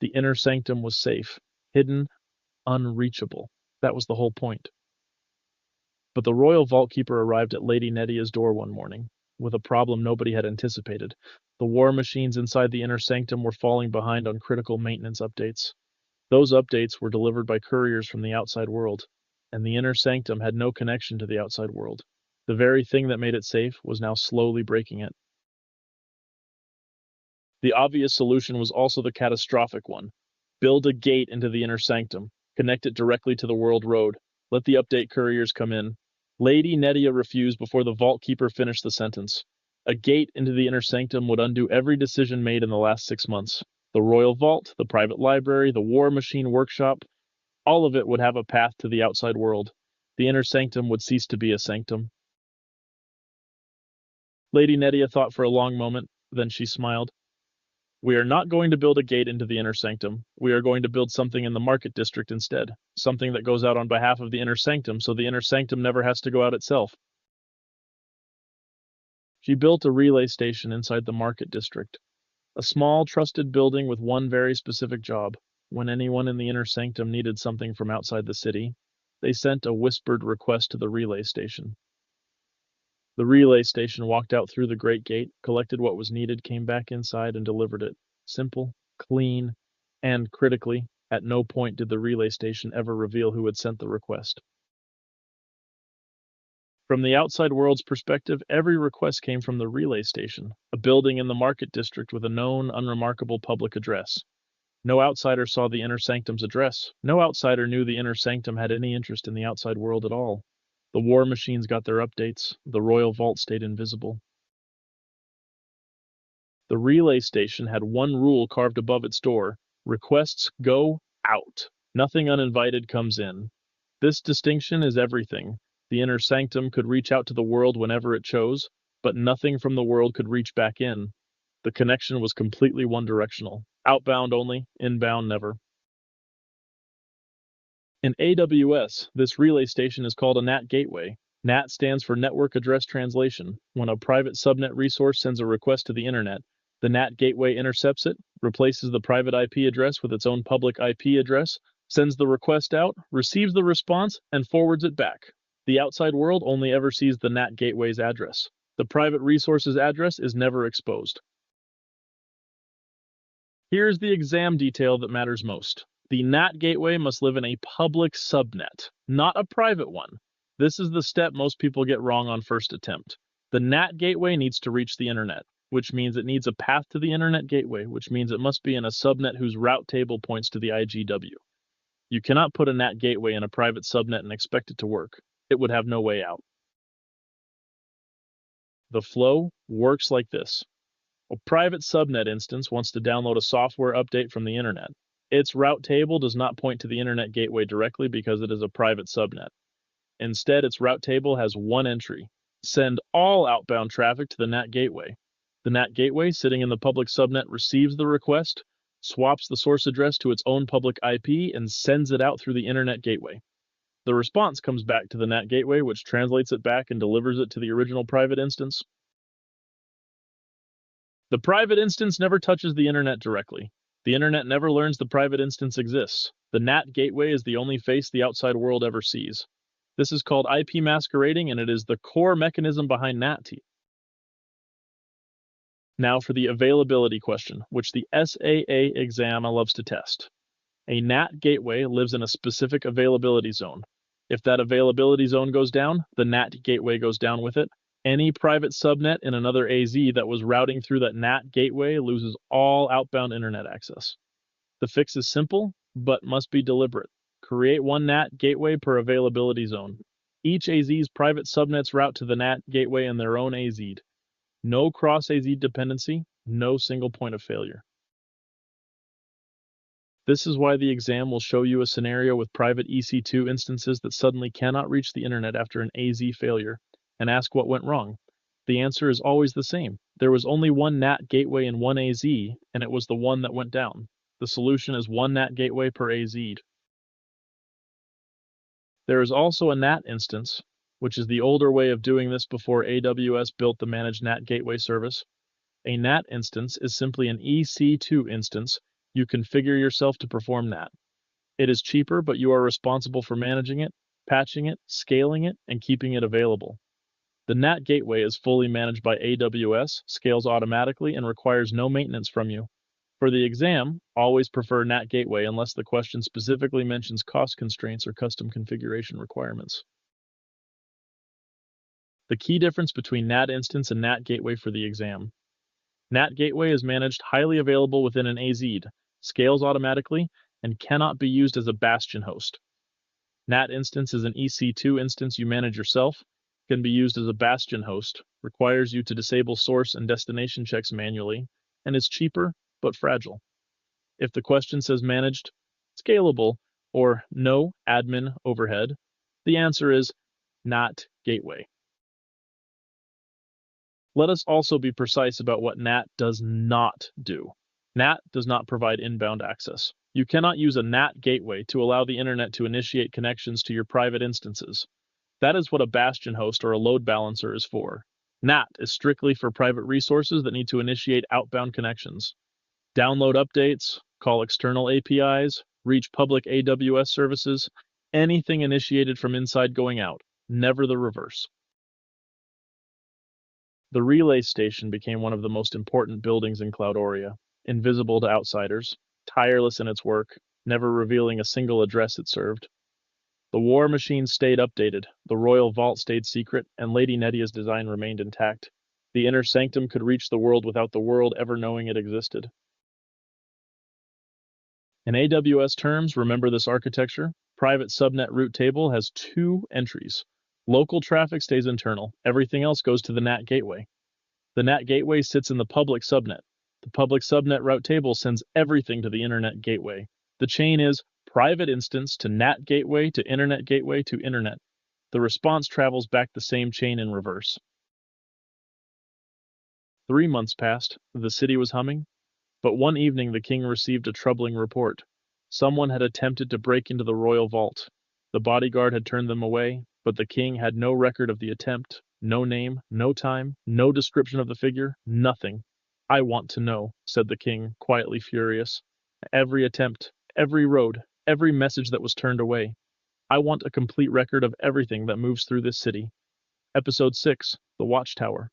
The Inner Sanctum was safe, hidden, unreachable. That was the whole point. But the royal vault keeper arrived at Lady Nettia's door one morning, with a problem nobody had anticipated. The war machines inside the Inner Sanctum were falling behind on critical maintenance updates. Those updates were delivered by couriers from the outside world, and the Inner Sanctum had no connection to the outside world. The very thing that made it safe was now slowly breaking it. The obvious solution was also the catastrophic one. Build a gate into the Inner Sanctum, connect it directly to the world road, let the update couriers come in. Lady Nettia refused before the vault keeper finished the sentence. A gate into the Inner Sanctum would undo every decision made in the last 6 months. The royal vault, the private library, the war machine workshop, all of it would have a path to the outside world. The Inner Sanctum would cease to be a sanctum. Lady Nettia thought for a long moment, then she smiled. We are not going to build a gate into the Inner Sanctum. We are going to build something in the Market District instead. Something that goes out on behalf of the Inner Sanctum, so the Inner Sanctum never has to go out itself. She built a relay station inside the Market District. A small, trusted building with one very specific job. When anyone in the Inner Sanctum needed something from outside the city, they sent a whispered request to the relay station. The relay station walked out through the great gate, collected what was needed, came back inside, and delivered it. Simple, clean, and, critically, at no point did the relay station ever reveal who had sent the request. From the outside world's perspective, every request came from the relay station, a building in the Market District with a known, unremarkable public address. No outsider saw the Inner Sanctum's address. No outsider knew the Inner Sanctum had any interest in the outside world at all. The war machines got their updates. The royal vault stayed invisible. The relay station had one rule carved above its door. Requests go out. Nothing uninvited comes in. This distinction is everything. The Inner Sanctum could reach out to the world whenever it chose, but nothing from the world could reach back in. The connection was completely one-directional. Outbound only, inbound never. In AWS, this relay station is called a NAT gateway. NAT stands for Network Address Translation. When a private subnet resource sends a request to the internet, the NAT gateway intercepts it, replaces the private IP address with its own public IP address, sends the request out, receives the response, and forwards it back. The outside world only ever sees the NAT gateway's address. The private resource's address is never exposed. Here's the exam detail that matters most. The NAT gateway must live in a public subnet, not a private one. This is the step most people get wrong on first attempt. The NAT gateway needs to reach the internet, which means it needs a path to the internet gateway, which means it must be in a subnet whose route table points to the IGW. You cannot put a NAT gateway in a private subnet and expect it to work. It would have no way out. The flow works like this. A private subnet instance wants to download a software update from the internet. Its route table does not point to the internet gateway directly because it is a private subnet. Instead, its route table has one entry: send all outbound traffic to the NAT gateway. The NAT gateway, sitting in the public subnet, receives the request, swaps the source address to its own public IP, and sends it out through the internet gateway. The response comes back to the NAT gateway, which translates it back and delivers it to the original private instance. The private instance never touches the internet directly. The internet never learns the private instance exists. The NAT gateway is the only face the outside world ever sees. This is called IP masquerading, and it is the core mechanism behind NAT. Now for the availability question, which the SAA exam loves to test. A NAT gateway lives in a specific availability zone. If that availability zone goes down, the NAT gateway goes down with it. Any private subnet in another AZ that was routing through that NAT gateway loses all outbound internet access. The fix is simple, but must be deliberate. Create one NAT gateway per availability zone. Each AZ's private subnets route to the NAT gateway in their own AZ. No cross-AZ dependency, no single point of failure. This is why the exam will show you a scenario with private EC2 instances that suddenly cannot reach the internet after an AZ failure, and ask what went wrong. The answer is always the same. There was only one NAT gateway in one AZ, and it was the one that went down. The solution is one NAT gateway per AZ. There is also a NAT instance, which is the older way of doing this before AWS built the managed NAT gateway service. A NAT instance is simply an EC2 instance You configure yourself to perform NAT. It is cheaper, but you are responsible for managing it, patching it, scaling it, and keeping it available. The NAT gateway is fully managed by AWS, scales automatically, and requires no maintenance from you. For the exam, always prefer NAT gateway unless the question specifically mentions cost constraints or custom configuration requirements. The key difference between NAT instance and NAT gateway for the exam. NAT gateway is managed highly available within an AZ, scales automatically, and cannot be used as a bastion host. NAT instance is an EC2 instance you manage yourself, can be used as a bastion host, requires you to disable source and destination checks manually, and is cheaper but fragile. If the question says managed, scalable, or no admin overhead, the answer is NAT gateway. Let us also be precise about what NAT does not do. NAT does not provide inbound access. You cannot use a NAT gateway to allow the internet to initiate connections to your private instances. That is what a bastion host or a load balancer is for. NAT is strictly for private resources that need to initiate outbound connections. Download updates, call external APIs, reach public AWS services, anything initiated from inside going out, never the reverse. The relay station became one of the most important buildings in Cloudoria, invisible to outsiders, tireless in its work, never revealing a single address it served. The war machine stayed updated, the royal vault stayed secret, and Lady Nettia's design remained intact. The Inner Sanctum could reach the world without the world ever knowing it existed. In AWS terms, remember this architecture. Private subnet route table has 2 entries. Local traffic stays internal. Everything else goes to the NAT gateway. The NAT gateway sits in the public subnet. The public subnet route table sends everything to the internet gateway. The chain is private instance to NAT gateway to internet gateway to internet. The response travels back the same chain in reverse. 3 months passed. The city was humming. But one evening the king received a troubling report. Someone had attempted to break into the royal vault. The bodyguard had turned them away, but the king had no record of the attempt, no name, no time, no description of the figure, nothing. "I want to know," said the king, quietly furious. "Every attempt, every road, every message that was turned away. I want a complete record of everything that moves through this city." Episode 6, The Watchtower.